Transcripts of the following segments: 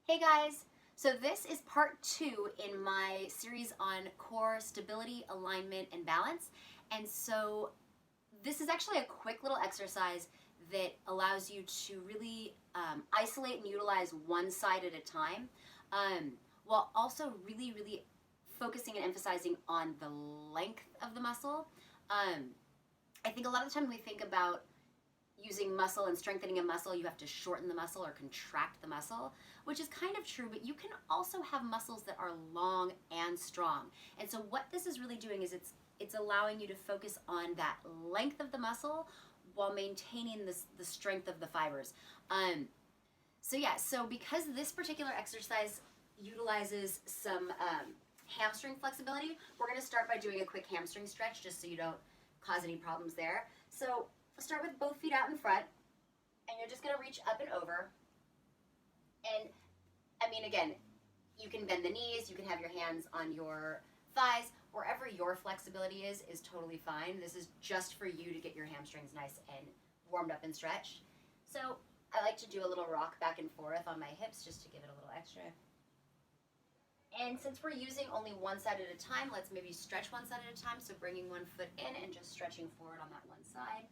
Hey guys! So this is part 2 in my series on core stability, alignment, and balance. And so this is actually a quick little exercise that allows you to really isolate and utilize one side at a time, while also really focusing and emphasizing on the length of the muscle. I think a lot of the time we think about using muscle and strengthening a muscle, you have to shorten the muscle or contract the muscle, which is kind of true, but you can also have muscles that are long and strong. And so what this is really doing is it's allowing you to focus on that length of the muscle while maintaining the strength of the fibers. So because this particular exercise utilizes some hamstring flexibility, we're going to start by doing a quick hamstring stretch just so you don't cause any problems there. So start with both feet out in front, and you're just going to reach up and over. And I mean, again, you can bend the knees, you can have your hands on your thighs, wherever your flexibility is totally fine. This is just for you to get your hamstrings nice and warmed up and stretched. So I like to do a little rock back and forth on my hips just to give it a little extra. And since we're using only one side at a time, let's maybe stretch one side at a time. So bringing one foot in and just stretching forward on that one side.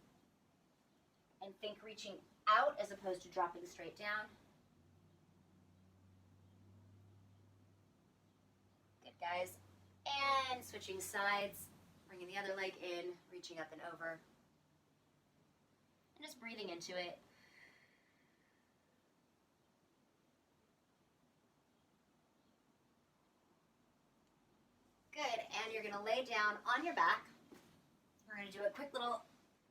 And think reaching out as opposed to dropping straight down. Good, guys. And switching sides, bringing the other leg in, reaching up and over. And just breathing into it. Good, and you're going to lay down on your back. We're going to do a quick little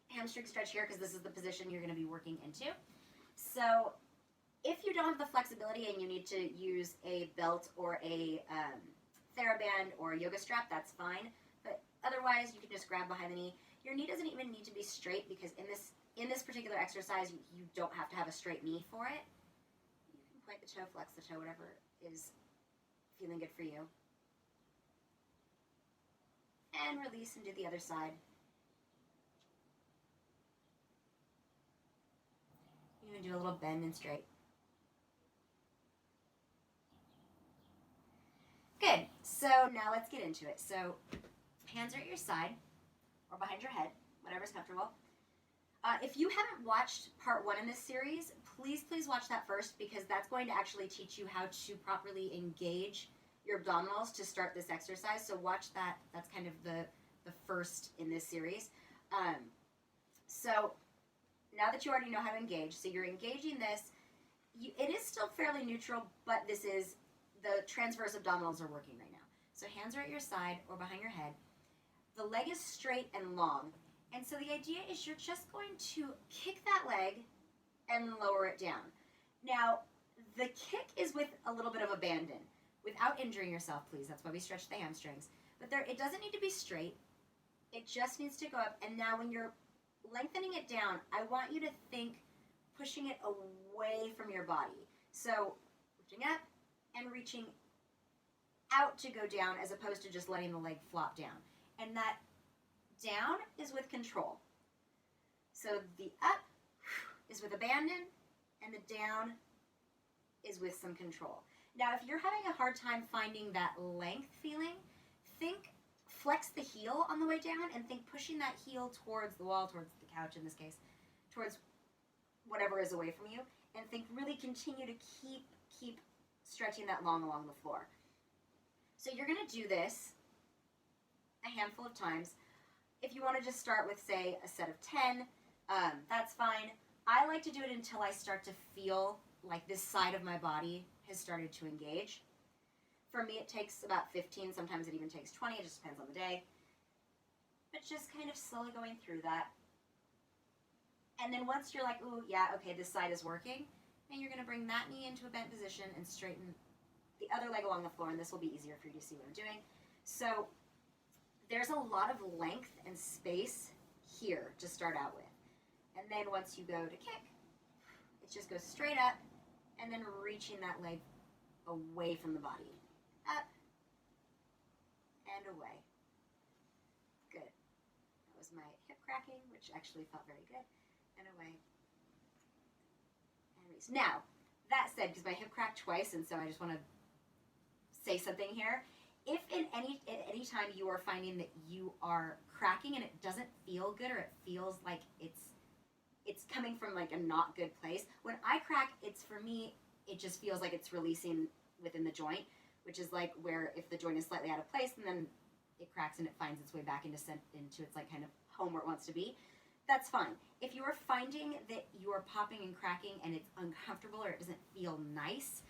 hamstring stretch here because this is the position you're going to be working into. So if you don't have the flexibility and you need to use a belt or a TheraBand or a yoga strap, that's fine. But otherwise, you can just grab behind the knee. Your knee doesn't even need to be straight because in this particular exercise, you don't have to have a straight knee for it. You can point the toe, flex the toe, whatever is feeling good for you. And release and do the other side. You can do a little bend and straight. Good. So now let's get into it. So hands are at your side or behind your head, whatever's comfortable. If you haven't watched part 1 in this series, please watch that first because that's going to actually teach you how to properly engage your abdominals to start this exercise. So watch that. That's kind of the first in this series. So now that you already know how to engage, so you're engaging this, it is still fairly neutral, but this is, the transverse abdominals are working right now. So hands are at your side or behind your head. The leg is straight and long. And so the idea is you're just going to kick that leg and lower it down. Now, the kick is with a little bit of abandon, without injuring yourself, please. That's why we stretch the hamstrings. But it doesn't need to be straight. It just needs to go up. And now when you're lengthening it down, I want you to think pushing it away from your body. So lifting up and reaching out to go down as opposed to just letting the leg flop down. And that down is with control. So the up is with abandon and the down is with some control. Now, if you're having a hard time finding that length feeling, flex the heel on the way down and think pushing that heel towards the wall, towards the couch in this case, towards whatever is away from you, and think really continue to keep stretching that long along the floor. So you're going to do this a handful of times. If you want to just start with, say, a set of 10, that's fine. I like to do it until I start to feel like this side of my body has started to engage. For me, it takes about 15. Sometimes it even takes 20. It just depends on the day. But just kind of slowly going through that. And then once you're like, ooh, yeah, okay, this side is working, and you're going to bring that knee into a bent position and straighten the other leg along the floor, and this will be easier for you to see what I'm doing. So there's a lot of length and space here to start out with. And then once you go to kick, it just goes straight up, and then reaching that leg away from the body. Up and away. Good. That was my hip cracking, which actually felt very good. And away. And release. Now, that said, because my hip cracked twice, and so I just want to say something here. If at any time you are finding that you are cracking and it doesn't feel good, or it feels like it's coming from like a not good place, when I crack, it's, for me, it just feels like it's releasing within the joint, which is like where if the joint is slightly out of place, and then it cracks and it finds its way back into its like kind of home where it wants to be. That's fine. If you are finding that you are popping and cracking and it's uncomfortable or it doesn't feel nice,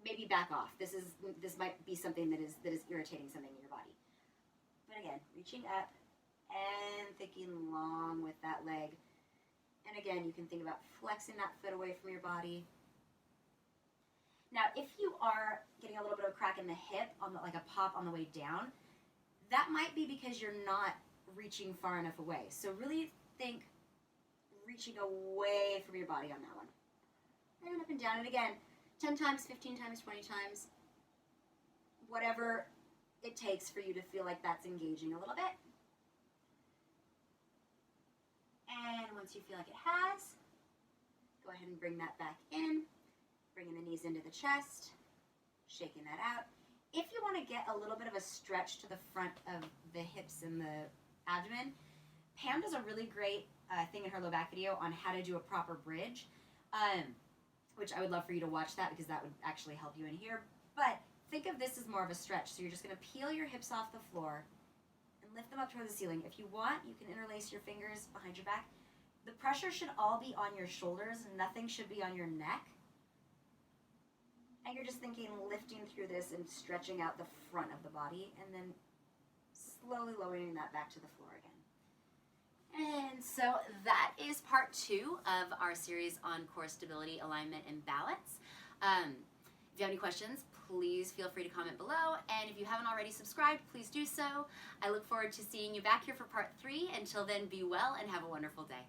maybe back off. This might be something that is irritating something in your body. But again, reaching up and thinking long with that leg. And again, you can think about flexing that foot away from your body. Now, if you are getting a little bit of a crack in the hip, like a pop on the way down, that might be because you're not reaching far enough away. So really think reaching away from your body on that one. And up and down. And again, 10 times, 15 times, 20 times, whatever it takes for you to feel like that's engaging a little bit. And once you feel like it has, go ahead and bring that back in, bringing the knees into the chest, shaking that out. If you want to get a little bit of a stretch to the front of the hips and the abdomen, Pam does a really great thing in her low back video on how to do a proper bridge, which I would love for you to watch that because that would actually help you in here. But think of this as more of a stretch. So you're just going to peel your hips off the floor and lift them up toward the ceiling. If you want, you can interlace your fingers behind your back. The pressure should all be on your shoulders. Nothing should be on your neck. And you're just thinking lifting through this and stretching out the front of the body, and then slowly lowering that back to the floor again. And so that is part 2 of our series on core stability, alignment, and balance. If you have any questions, please feel free to comment below. And if you haven't already subscribed, please do so. I look forward to seeing you back here for part 3. Until then, be well and have a wonderful day.